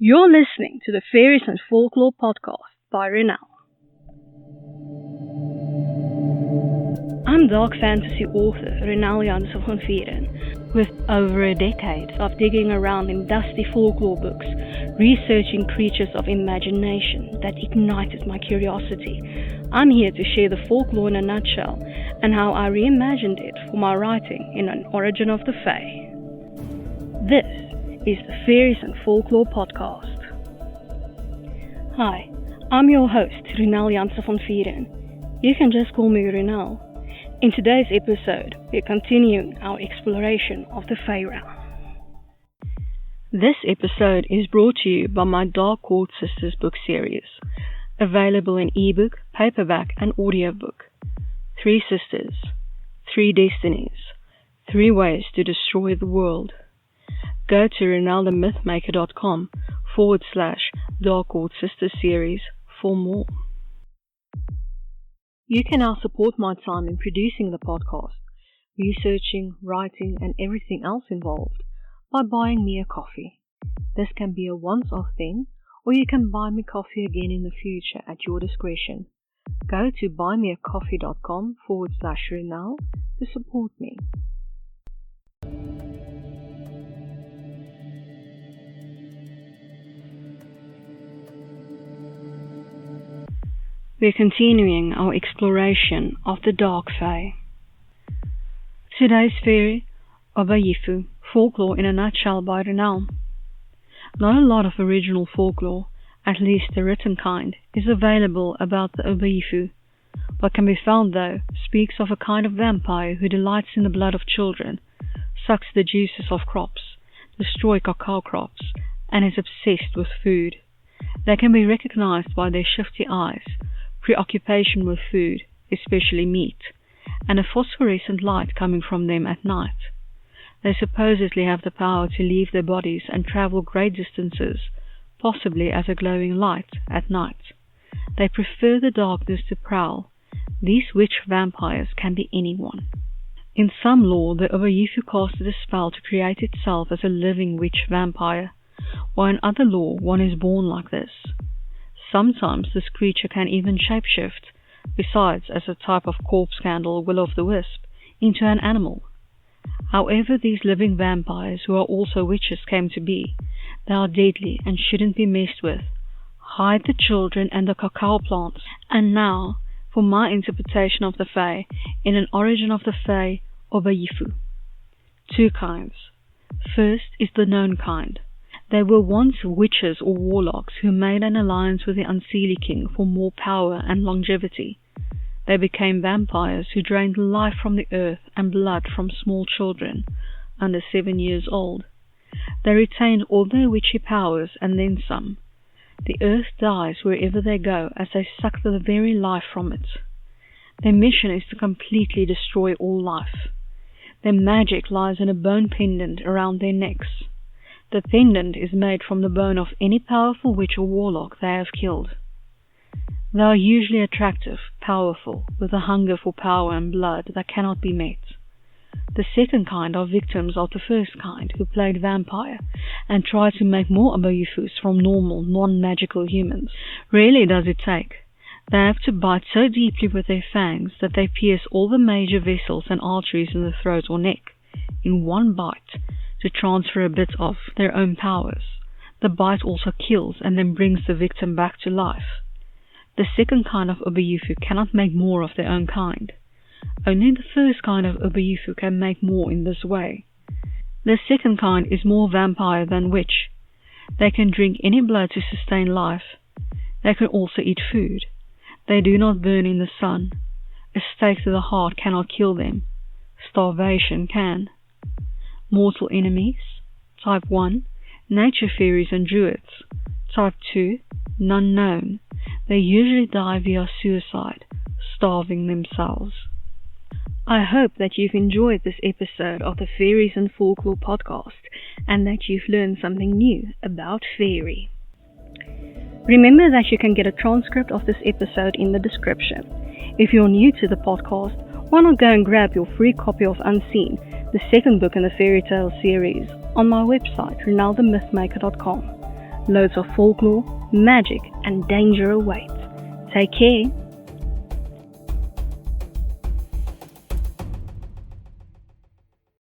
You're listening to the Faeries and Folklore podcast by Ronel. I'm dark fantasy author Ronel Janse van Vuuren. With over a decade of digging around in dusty folklore books, researching creatures of imagination that ignited my curiosity, I'm here to share the folklore in a nutshell and how I reimagined it for my writing in An Origin of the Fae. This is the Faeries and Folklore podcast. Hi, I'm your host, Ronel Janse van Vuuren. You can just call me Ronel. In today's episode, we're continuing our exploration of the Fae realm. This episode is brought to you by my Dark Court Sisters book series, available in ebook, paperback, and audiobook. 3 sisters, 3 destinies, 3 ways to destroy the world. Go to ronelthemythmaker.com/Dark Court Sisters series for more. You can now support my time in producing the podcast, researching, writing, and everything else involved by buying me a coffee. This can be a once-off thing, or you can buy me coffee again in the future at your discretion. Go to buymeacoffee.com/Ronel to support me. We're continuing our exploration of the Dark Fae. Today's fairy, Obayifo, Folklore in a Nutshell by Ronel. Not a lot of original folklore, at least the written kind, is available about the Obayifo. What can be found, though, speaks of a kind of vampire who delights in the blood of children, sucks the juices of crops, destroys cacao crops, and is obsessed with food. They can be recognized by their shifty eyes, preoccupation with food, especially meat, and a phosphorescent light coming from them at night. They supposedly have the power to leave their bodies and travel great distances, possibly as a glowing light at night. They prefer the darkness to prowl. These witch vampires can be anyone. In some lore, the Obayifo casted a spell to create itself as a living witch vampire, while in other lore one is born like this. Sometimes this creature can even shapeshift, besides as a type of corpse candle will-o'-the-wisp, into an animal. However these living vampires, who are also witches, came to be, they are deadly and shouldn't be messed with. Hide the children and the cacao plants. And now, for my interpretation of the Fae, in An Origin of the Fae, Obayifo. 2 kinds. First is the known kind. They were once witches or warlocks who made an alliance with the Unseelie King for more power and longevity. They became vampires who drained life from the earth and blood from small children under 7 years old. They retained all their witchy powers and then some. The earth dies wherever they go as they suck the very life from it. Their mission is to completely destroy all life. Their magic lies in a bone pendant around their necks. The pendant is made from the bone of any powerful witch or warlock they have killed. They are usually attractive, powerful, with a hunger for power and blood that cannot be met. The second kind are victims of the first kind who played vampire and try to make more Obayifos from normal, non-magical humans. Rarely does it take. They have to bite so deeply with their fangs that they pierce all the major vessels and arteries in the throat or neck in one bite, to transfer a bit of their own powers. The bite also kills and then brings the victim back to life. The second kind of Obayifo cannot make more of their own kind. Only the first kind of Obayifo can make more in this way. The second kind is more vampire than witch. They can drink any blood to sustain life. They can also eat food. They do not burn in the sun. A stake to the heart cannot kill them. Starvation can. Mortal enemies. Type 1, nature fairies and druids. Type 2, none known. They usually die via suicide, starving themselves. I hope that you've enjoyed this episode of the Faeries and Folklore podcast and that you've learned something new about fairy. Remember that you can get a transcript of this episode in the description. If you're new to the podcast, why not go and grab your free copy of Unseen, the second book in the fairy tale series, on my website, ronelthemythmaker.com. Loads of folklore, magic, and danger awaits. Take care.